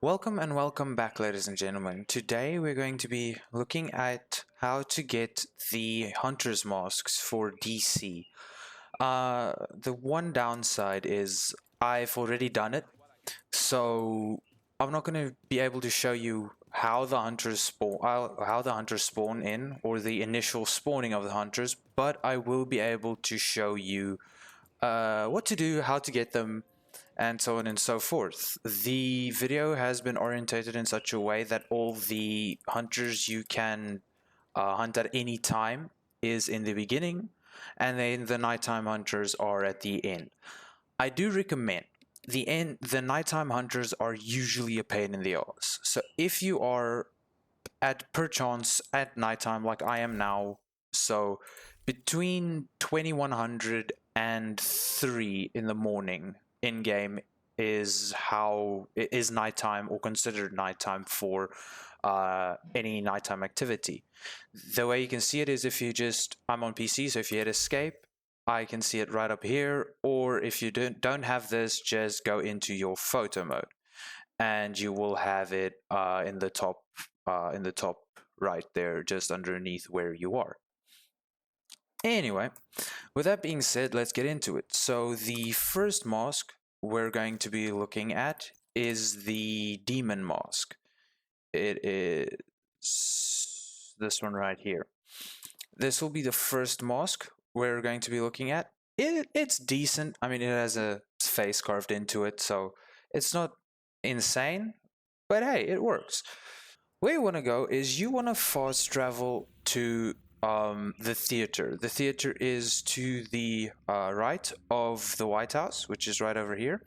Welcome and welcome back, ladies and gentlemen. Today we're going to be looking at how to get the Hunter's Masks for DC. The one downside is I've already done it, so I'm not going to be able to show you how the hunters spawn in, or the initial spawning of the hunters, but I will be able to show you what to do, how to get them, and so on and so forth. The video has been orientated in such a way that all the hunters you can hunt at any time is in the beginning, and then the nighttime hunters are at the end. I do recommend the nighttime hunters are usually a pain in the ass. So if you are at perchance at nighttime like I am now, so between 2100 and 3 in the morning in game is how it is nighttime, or considered nighttime for any nighttime activity. The way you can see it is if you just, I'm on PC, so if you hit escape, I can see it right up here, or if you don't have this, just go into your photo mode and you will have it in the top right there, just underneath where you are. Anyway, with that being said, let's get into it. So the first mask we're going to be looking at is the Demon Mask. It is this one right here. This will be the first mask we're going to be looking at. It's decent. I mean, it has a face carved into it, so it's not insane, but hey, it works. Where you want to go is you want to fast travel to the theater. The theater is to the right of the White House, which is right over here.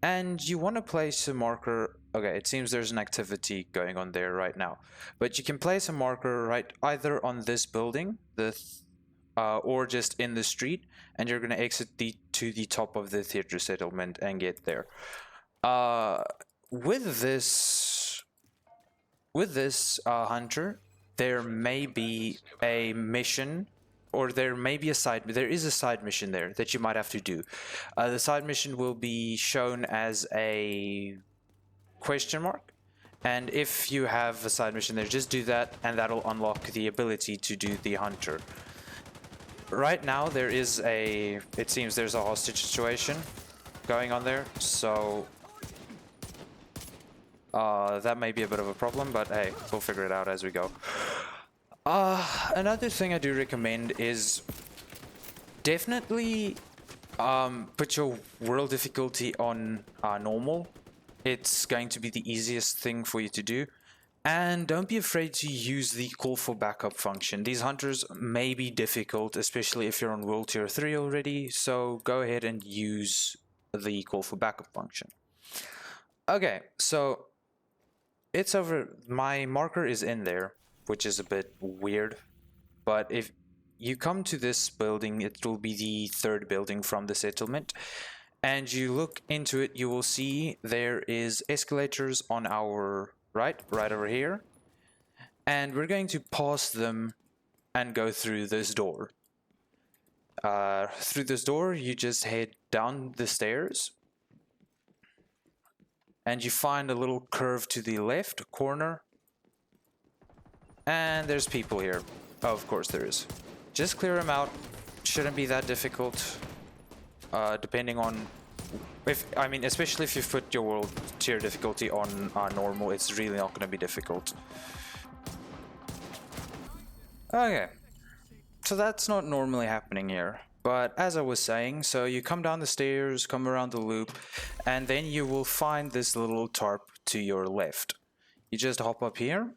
And you want to place a marker. Okay, it seems there's an activity going on there right now. But you can place a marker right either on this building, or just in the street, and you're going to exit to the top of the theater settlement and get there. With this hunter, there may be a mission, or there is a side mission there that you might have to do. The side mission will be shown as a question mark, and if you have a side mission there, just do that, and that'll unlock the ability to do the hunter. Right now it seems there's a hostage situation going on there, so that may be a bit of a problem, but hey, we'll figure it out as we go. Another thing I do recommend is definitely put your world difficulty on normal. It's going to be the easiest thing for you to do. And don't be afraid to use the call for backup function. These hunters may be difficult, especially if you're on World Tier 3 already, so go ahead and use the call for backup function. Okay, so it's over. My marker is in there, which is a bit weird, but if you come to this building, it will be the third building from the settlement, and you look into it, you will see there is escalators on our right over here, and we're going to pass them and go through this door. Through this door, you just head down the stairs, and you find a little curve to the left corner, and there's people here. Oh, of course there is. Just clear them out. Shouldn't be that difficult. Depending on especially if you put your world tier difficulty on normal, it's really not going to be difficult. Okay, so that's not normally happening here. But as I was saying, so you come down the stairs, come around the loop, and then you will find this little tarp to your left. You just hop up here,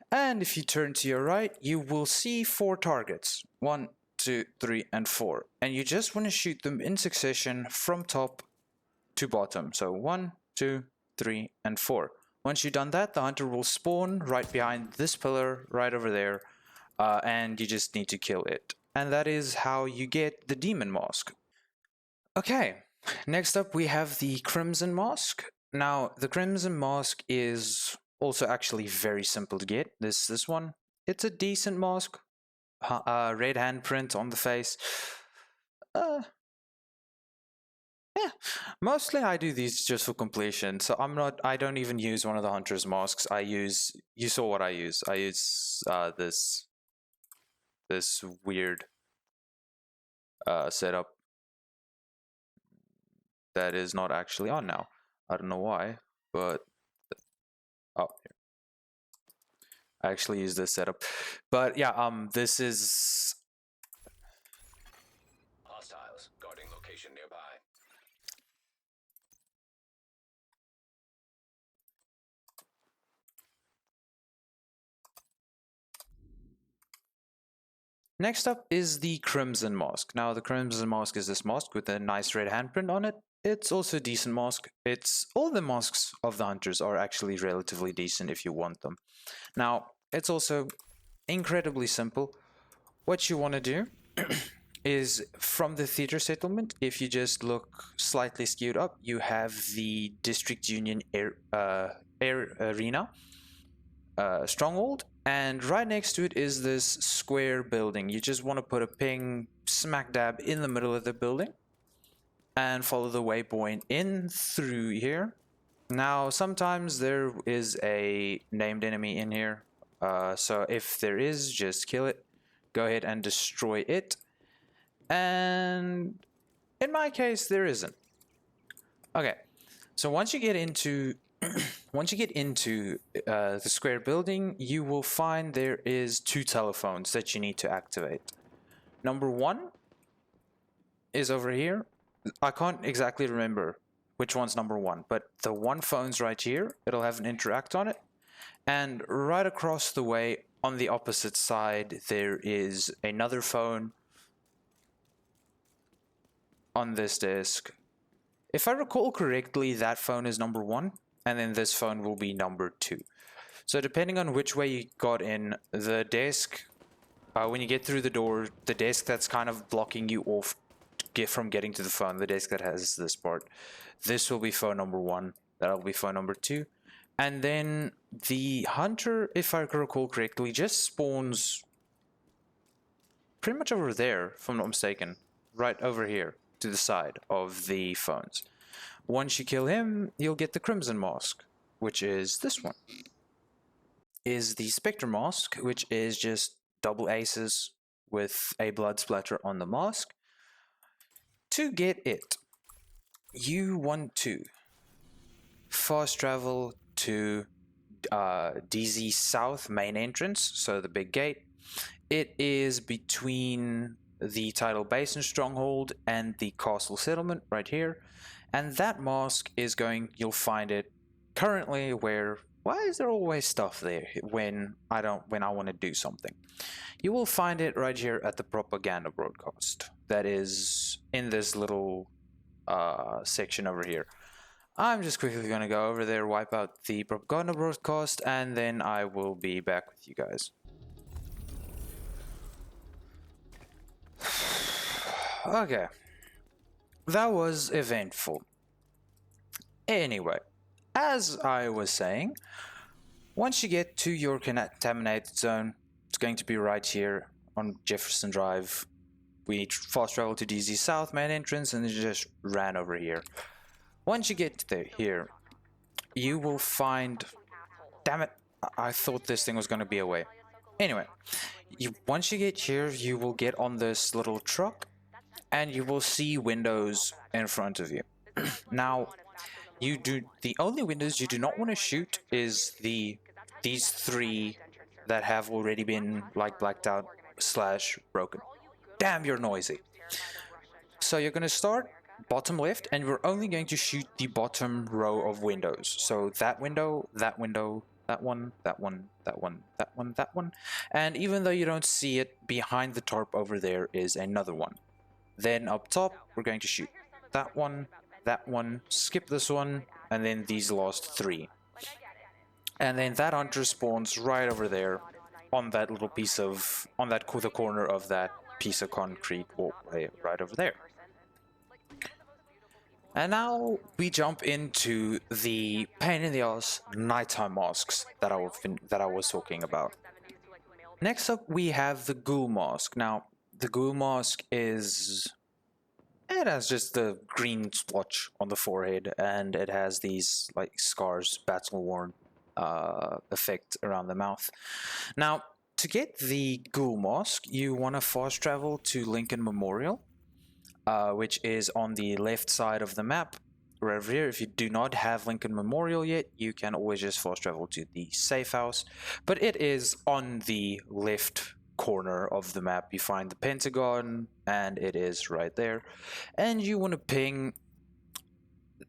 and if you turn to your right, you will see 4 targets. 1, 2, 3, and 4. And you just want to shoot them in succession from top to bottom. So 1, 2, 3, and 4. Once you've done that, the hunter will spawn right behind this pillar right over there, and you just need to kill it. And that is how you get the Demon Mask. Okay, next up we have the Crimson Mask. Now, the Crimson Mask is also actually very simple to get. This one, it's a decent mask. Red handprint on the face. Mostly I do these just for completion, so I don't even use one of the hunter's masks. You saw what I use. I use this weird setup that is not actually on now. I don't know why, but oh, I actually use this setup. But yeah, this is Hostiles guarding location nearby. next up is the Crimson Mask. Now, the Crimson Mask is this mask with a nice red handprint on it. It's also a decent mask. It's all the masks of the hunters are actually relatively decent if you want them. Now, it's also incredibly simple. What you want to do is from the theater settlement, if you just look slightly skewed up, you have the District Union air arena stronghold, and right next to it is this square building. You just want to put a ping smack dab in the middle of the building and follow the waypoint in through here. Now, sometimes there is a named enemy in here, so if there is, just kill it. Go ahead and destroy it. And in my case, there isn't. Okay, so once you get into the square building, you will find there is 2 telephones that you need to activate. Number 1 is over here. I can't exactly remember which one's number 1, but the one phone's right here. It'll have an interact on it. And right across the way on the opposite side, there is another phone on this desk. If I recall correctly, that phone is number 1, and then this phone will be number 2. So depending on which way you got in, the desk, when you get through the door, the desk that's kind of blocking you off from getting to the phone, the desk that has this part, this will be phone number 1, that'll be phone number 2. And then the hunter, if I recall correctly, just spawns pretty much over there, if I'm not mistaken, right over here to the side of the phones. Once you kill him, you'll get the Crimson Mask, which is this one. Is the Specter Mask, which is just double aces with a blood splatter on the mask. To get it, you want to fast travel to DZ South main entrance, so the big gate. It is between the Tidal Basin Stronghold and the Castle Settlement right here. And that mask is you'll find it currently where, why is there always stuff there when I want to do something? You will find it right here at the propaganda broadcast. That is in this little section over here. I'm just quickly going to go over there, wipe out the propaganda broadcast, and then I will be back with you guys. Okay. That was eventful. Anyway, as I was saying, once you get to your contaminated zone, it's going to be right here on Jefferson Drive. We fast travel to DZ South main entrance and then just ran over here. Once you get to here, you will find... Damn it, I thought this thing was going to be away. Anyway, once you get here, you will get on this little truck and you will see windows in front of you. Now, the only windows you do not want to shoot is these 3 that have already been blacked out / broken. Damn, you're noisy. So you're going to start bottom left, and we're only going to shoot the bottom row of windows. So that window, that window, that one, that one, that one, that one, that one. And even though you don't see it, behind the tarp over there is another one. Then up top, we're going to shoot that one, skip this one, and then these last 3. And then that hunter spawns right over there on that little piece of, the corner of that piece of concrete walkway right over there. And now we jump into the pain in the ass nighttime masks that I was talking about. Next up, we have the Ghoul Mask. Now, the Ghoul Mask is It has just the green splotch on the forehead, and it has these like scars, battle worn effect around the mouth. Now, to get the Ghoul Mask, you want to fast travel to Lincoln Memorial, which is on the left side of the map. Right over here. If you do not have Lincoln Memorial yet, you can always just fast travel to the safe house, but it is on the left corner of the map. You find the Pentagon, and it is right there. And you want to ping.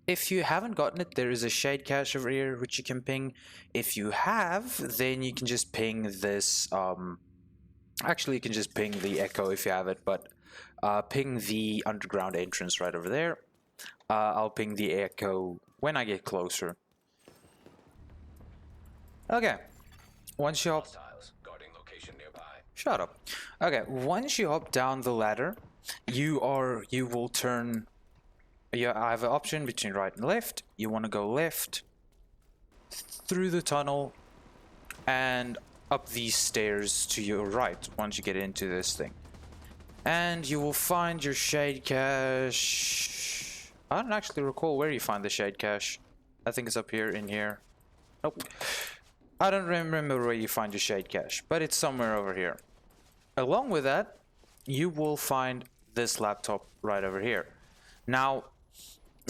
If you haven't gotten it, there is a shade cache over here which you can ping. If you have, then you can just ping this. Actually, you can just ping the Echo if you have it, but ping the underground entrance right over there. I'll ping the Echo when I get closer. Okay. Once you hop... Hostiles guarding location nearby. Shut up. Okay, once you hop down the ladder, you will turn... I have an option between right and left. You want to go left, through the tunnel, and up these stairs to your right once you get into this thing. And you will find your shade cache. I don't actually recall where you find the shade cache. I think it's up here, in here. Nope. I don't remember where you find your shade cache, but it's somewhere over here. Along with that, you will find this laptop right over here. Now,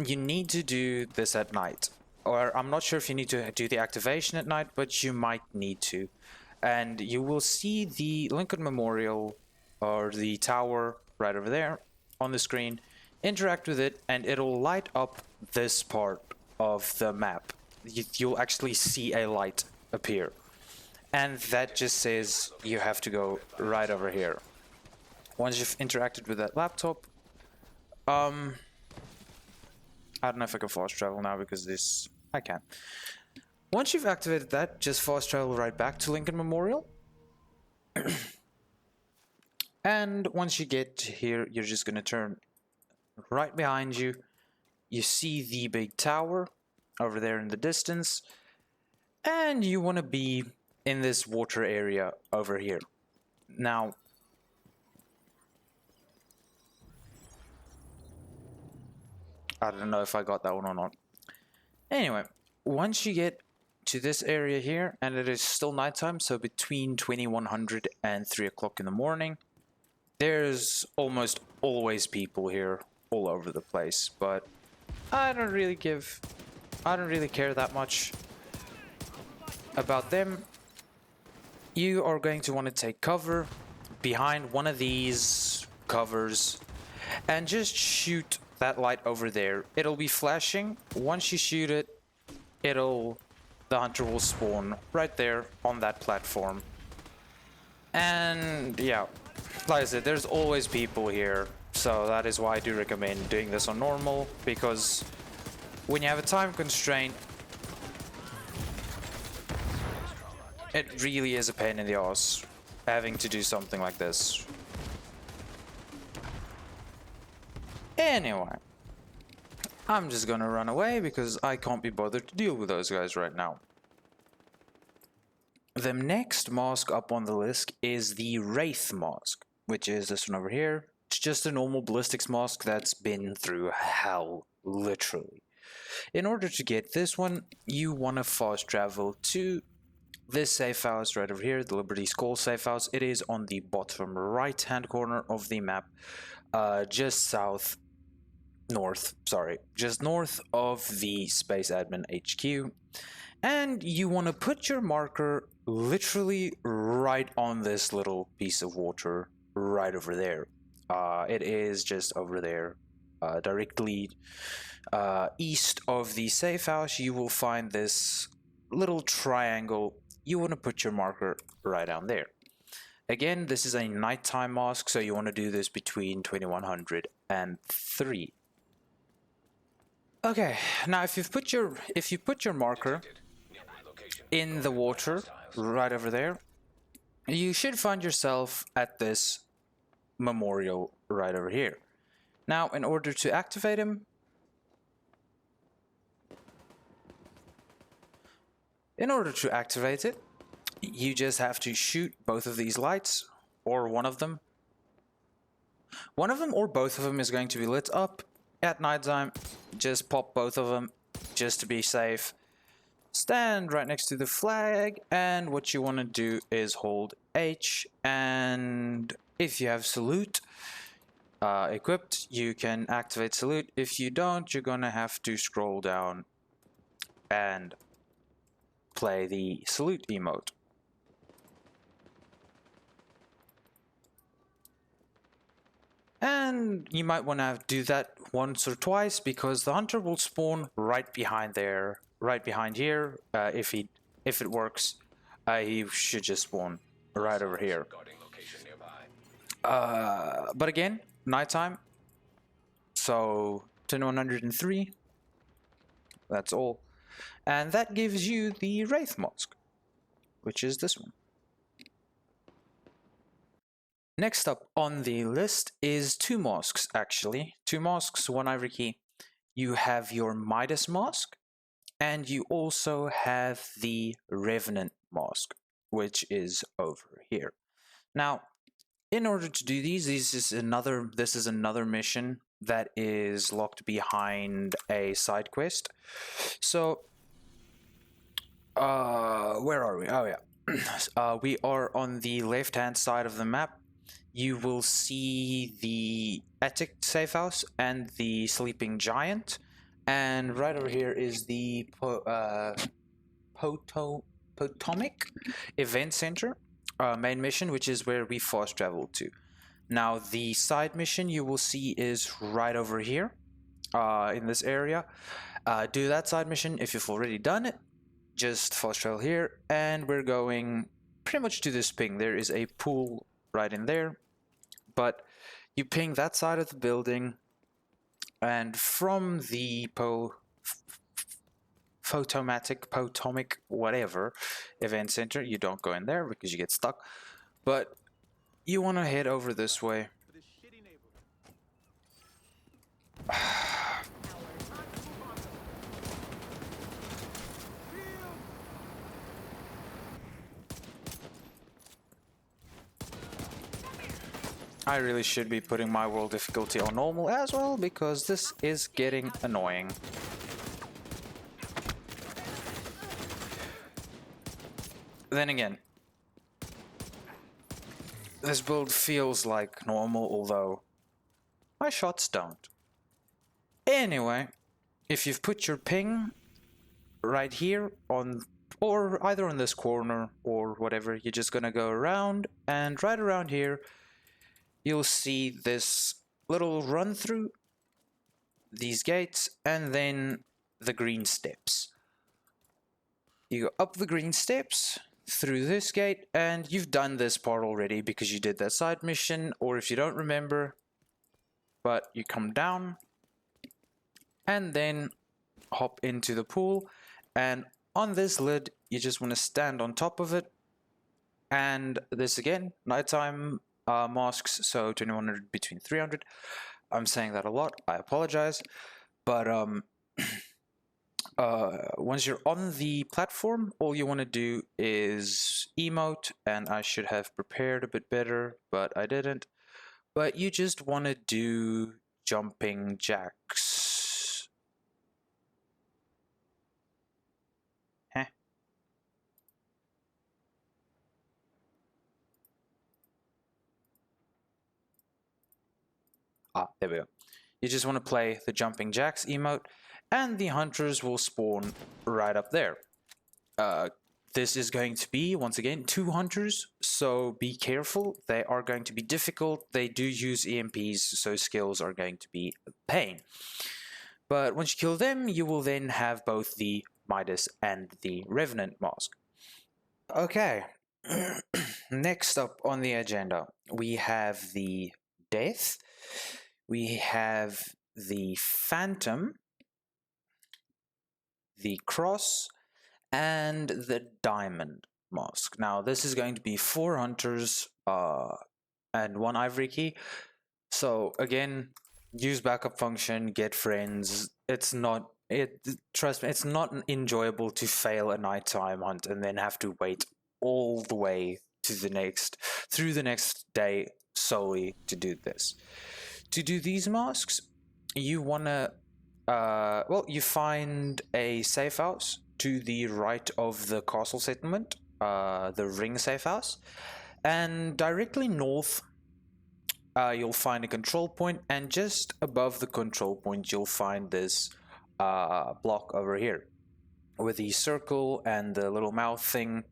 you need to do this at night. Or I'm not sure if you need to do the activation at night, but you might need to. And you will see the Lincoln Memorial, or the tower right over there on the screen. Interact with it, and it'll light up this part of the map. You'll actually see a light appear. And that just says you have to go right over here. Once you've interacted with that laptop, I don't know if I can fast travel now because this... I can. Once you've activated that, just fast travel right back to Lincoln Memorial. And once you get here, you're just going to turn right behind you. You see the big tower over there in the distance. And you want to be in this water area over here. Now, I don't know if I got that one or not. Anyway, once you get to this area here, and it is still nighttime, so between 2100 and 3 o'clock in the morning, there's almost always people here all over the place, but I don't really care that much about them. You are going to want to take cover behind one of these covers and just shoot that light over there. It'll be flashing. Once you shoot it, the hunter will spawn right there on that platform. And yeah, like I said, there's always people here, so that is why I do recommend doing this on normal, because when you have a time constraint, it really is a pain in the ass having to do something like this. Anyway, I'm just gonna run away because I can't be bothered to deal with those guys right now. The next mask up on the list is the Wraith Mask, which is this one over here. It's just a normal ballistics mask that's been through hell, literally. In order to get this one, you want to fast travel to this safe house right over here, the Liberty Skull safe house. It is on the bottom right hand corner of the map, just north of the Space Admin HQ. And you want to put your marker literally right on this little piece of water right over there. It is just over there, directly east of the safe house. You will find this little triangle. You want to put your marker right down there. Again, this is a nighttime mask, so you want to do this between 2100 and 3. Okay, now if you put your marker in the water right over there, you should find yourself at this memorial right over here. Now, in order to activate him, you just have to shoot both of these lights, or one of them. One of them or both of them is going to be lit up at nighttime. Just pop both of them just to be safe. Stand right next to the flag, and what you want to do is hold H, and if you have salute equipped, you can activate salute. If you don't, you're gonna have to scroll down and play the salute emote. And you might want to do that once or twice because the hunter will spawn right behind there, right behind here. If it works, he should just spawn right over here. Guarding location nearby. But again, nighttime. So 10103. That's all, and that gives you the Wraith Mask, which is this one. Next up on the list is two masks, actually. Two masks, one ivory key. You have your Midas mask, and you also have the Revenant mask, which is over here. Now, in order to do these, this is another mission that is locked behind a side quest. So, where are we? Oh yeah, we are on the left-hand side of the map. You will see the Attic safe house and the sleeping giant, and right over here is the Potomac event center main mission, which is where we fast travel to. Now the side mission you will see is right over here in this area. Do that side mission if you've already done it. Just fast travel here, and we're going pretty much to this ping. There is a pool right in there, but you ping that side of the building, and from the Potomac whatever event center, you don't go in there because you get stuck, but you want to head over this way. I really should be putting my world difficulty on normal as well, because this is getting annoying. Then again, this build feels like normal, although my shots don't. Anyway, if you've put your ping right here on, or either on this corner or whatever, you're just gonna go around, and right around here you'll see this little run through these gates, and then the green steps. You go up the green steps through this gate, and you've done this part already because you did that side mission, or if you don't remember, but you come down and then hop into the pool, and on this lid you just want to stand on top of it, and this again, nighttime masks, so 2100 between 300. I'm saying that a lot, I apologize, but once you're on the platform, all you want to do is emote, and I should have prepared a bit better, but I didn't. But you just want to do jumping jacks. Heh. There we go. You just want to play the jumping jacks emote, and the hunters will spawn right up there. This is going to be, once again, 2 hunters, so be careful. They are going to be difficult. They do use EMPs, so skills are going to be a pain. But once you kill them, you will then have both the Midas and the Revenant mask. Okay, next up on the agenda, we have the Death, we have the Phantom, the Cross, and the Diamond mask. Now this is going to be 4 hunters and 1 ivory key. So again, use backup function, get friends. Trust me, it's not enjoyable to fail a nighttime hunt and then have to wait all the way to through the next day solely to do this. To do these masks, you want to, well, you find a safe house to the right of the castle settlement, the ring safe house, and directly north, you'll find a control point, and just above the control point, you'll find this block over here with the circle and the little mouth thing.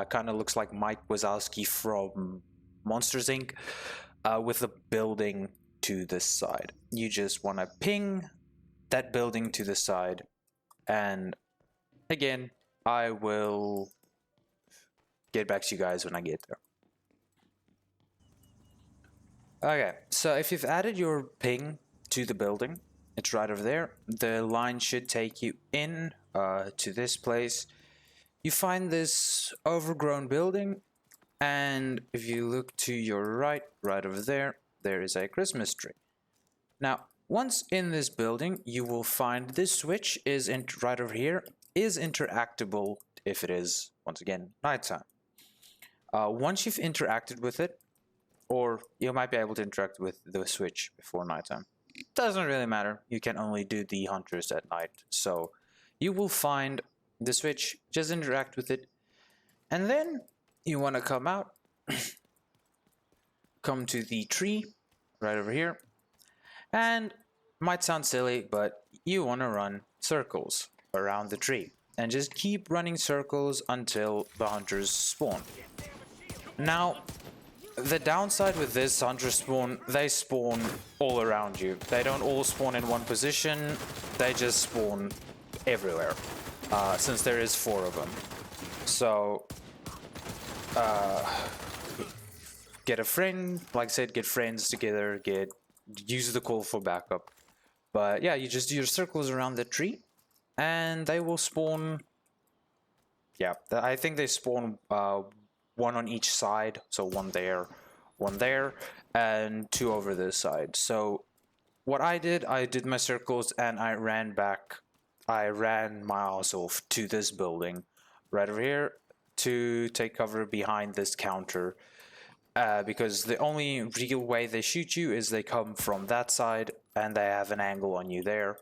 Kind of looks like Mike Wazowski from Monsters Inc. With a building to this side. You just want to ping that building to the side, and again, I will get back to you guys when I get there. Okay, so if you've added your ping to the building, it's right over there. The line should take you in to this place. You find this overgrown building, and if you look to your right, right over there, there is a Christmas tree. Now, once in this building, you will find this switch is right over here, is interactable if it is, once again, nighttime. Once you've interacted with it, or you might be able to interact with the switch before nighttime. Doesn't really matter. You can only do the hunters at night. So you will find the switch, just interact with it, and then you want to come out, come to the tree right over here, and might sound silly, but you want to run circles around the tree and just keep running circles until the hunters spawn. Now, the downside with this hunter spawn, they spawn all around you. They don't all spawn in one position, they just spawn everywhere, since there is 4 of them. So, get a friend, like I said, get friends together, use the call for backup. But yeah, you just do your circles around the tree, and they will spawn, yeah, I think they spawn 1 on each side, so 1 there, 1 there, and 2 over this side. So what I did my circles, and I ran my ass off to this building right over here to take cover behind this counter, because the only real way they shoot you is they come from that side, and they have an angle on you there,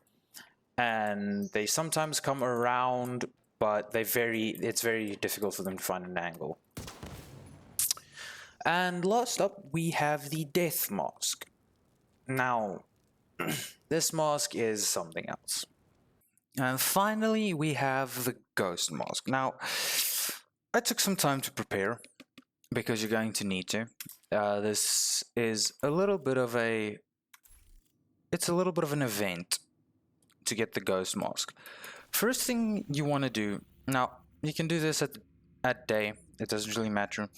and they sometimes come around, but it's very difficult for them to find an angle. And last up, we have the Death Mask. Now, this mask is something else. And finally, we have the Ghost Mask. Now, I took some time to prepare, because you're going to need to. This is a little bit of an event to get the Ghost Mask. First thing you want to do, now, you can do this at day, it doesn't really matter.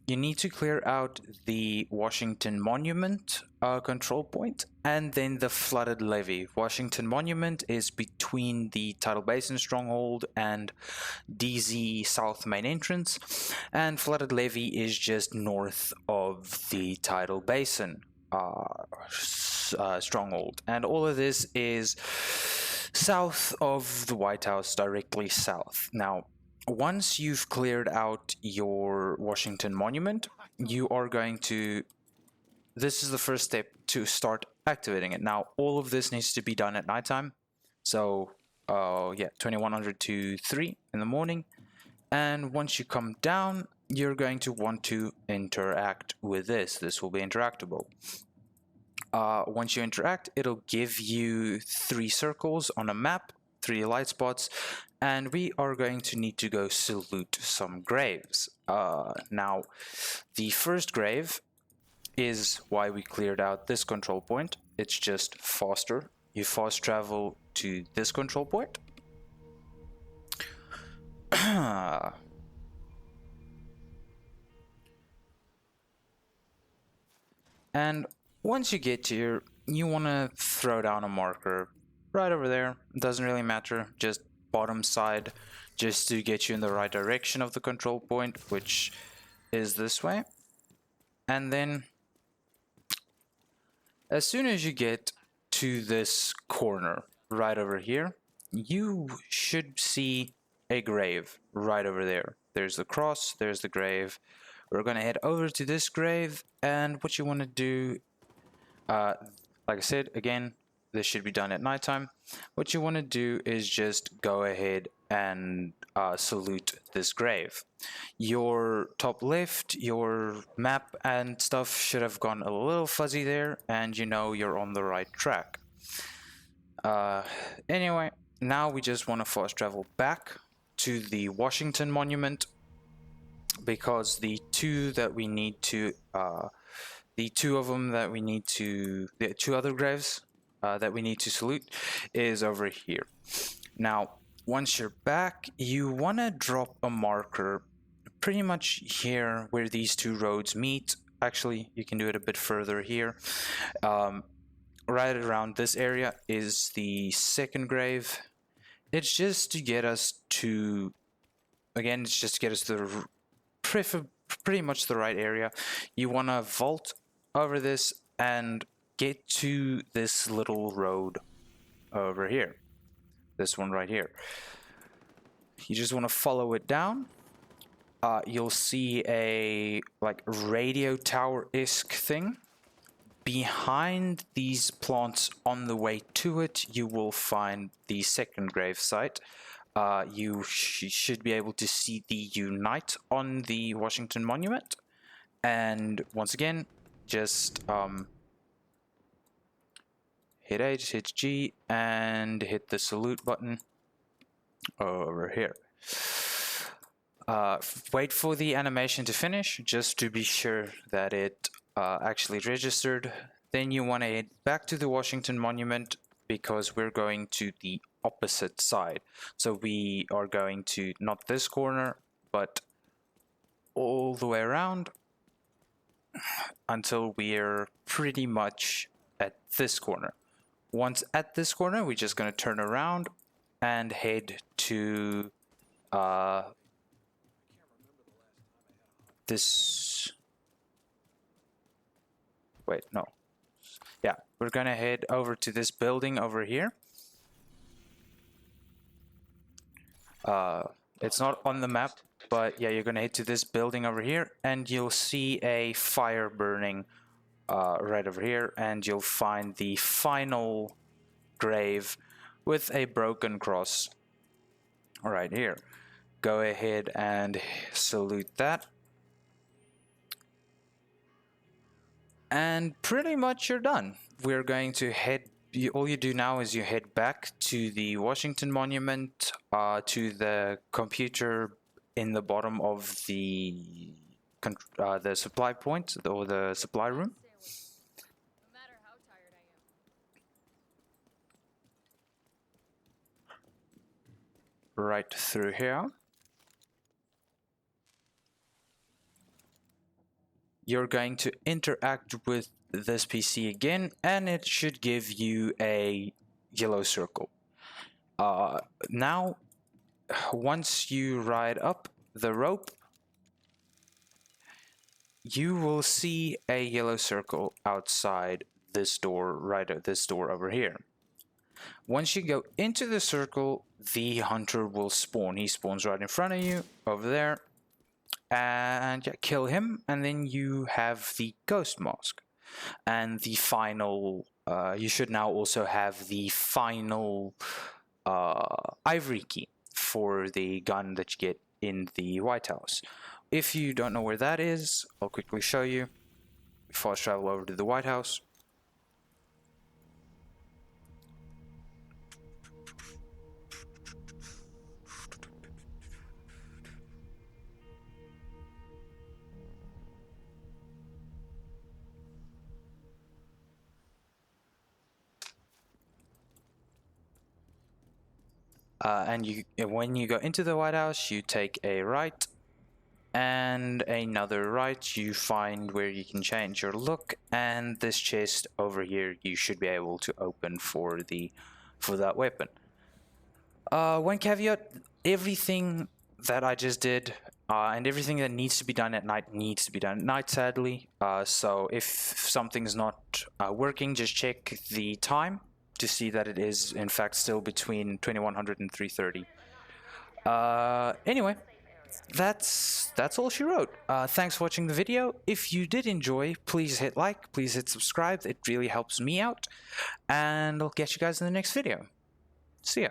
You need to clear out the Washington Monument control point, and then the Flooded Levee. Washington Monument is between the Tidal Basin Stronghold and DZ South Main Entrance, and Flooded Levee is just north of the Tidal Basin Stronghold. And all of this is south of the White House, directly south. Now, once you've cleared out your Washington Monument, you are going to... This is the first step to start activating it. Now, all of this needs to be done at nighttime. So, yeah, 2100 to 3 in the morning. And once you come down, you're going to want to interact with this. This will be interactable. Once you interact, it'll give you 3 circles on a map, 3 light spots, and we are going to need to go salute some graves. Now, the first grave is why we cleared out this control point. It's just faster. You fast travel to this control point. And once you get here, you want to throw down a marker right over there. It doesn't really matter, just bottom side, just to get you in the right direction of the control point, which is this way. And then as soon as you get to this corner right over here, you should see a grave right over there. There's the cross, there's the grave. we're gonna head over to this grave, and what you want to do, like I said, again, this should be done at nighttime. What you want to do is just go ahead and salute this grave. Your top left, your map and stuff should have gone a little fuzzy there, and you know you're on the right track. Anyway, now we just want to fast travel back to the Washington Monument, because the two that we need to the two of them that we need to, the two other graves that we need to salute is over here. Now, once you're back, you want to drop a marker pretty much here where these two roads meet. Actually, you can do it a bit further here. Right around this area is the second grave. It's just to get us to, again, it's just to get us to the pretty much the right area. You want to vault over this and get to this little road over here, this one right here. You just want to follow it down. You'll see a like radio tower-esque thing. Behind these plants on the way to it, you will find the second grave site. You should be able to see the Unite on the Washington Monument. And once again, just hit H, hit G, and hit the salute button over here. Wait for the animation to finish, just to be sure that it actually registered. Then you want to head back to the Washington Monument, because we're going to the opposite side. So we are going to not this corner, but all the way around until we're pretty much at this corner. Once at this corner, we're just going to turn around and head to this. Wait, no. Yeah, we're going to head over to this building over here. It's not on the map, but yeah, you're going to head to this building over here, and you'll see a fire burning right over here, and you'll find the final grave with a broken cross right here. Go ahead and salute that. And pretty much you're done. We're going to head, all you do now is you head back to the Washington Monument, to the computer in the bottom of the supply point, or the supply room. No matter how tired I am. Right through here. You're going to interact with this PC again, and it should give you a yellow circle. Now, once you ride up the rope, you will see a yellow circle outside this door, right at this door over here. Once you go into the circle, the hunter will spawn. He spawns right in front of you over there. And yeah, kill him, and then you have the Ghost Mask. And the final, you should now also have the final ivory key for the gun that you get in the White House. If you don't know where that is, I'll quickly show you. Fast travel over to the White House. And when you go into the White House, you take a right and another right. You find where you can change your look, and this chest over here you should be able to open for that weapon. One caveat: everything that I just did and everything that needs to be done at night needs to be done at night, sadly. So if something's not working, just check the time to see that it is in fact still between 2100 and 3:30. Anyway, that's all she wrote. Thanks for watching the video. If you did enjoy, please hit like, please hit subscribe. It really helps me out. And I'll catch you guys in the next video. See ya.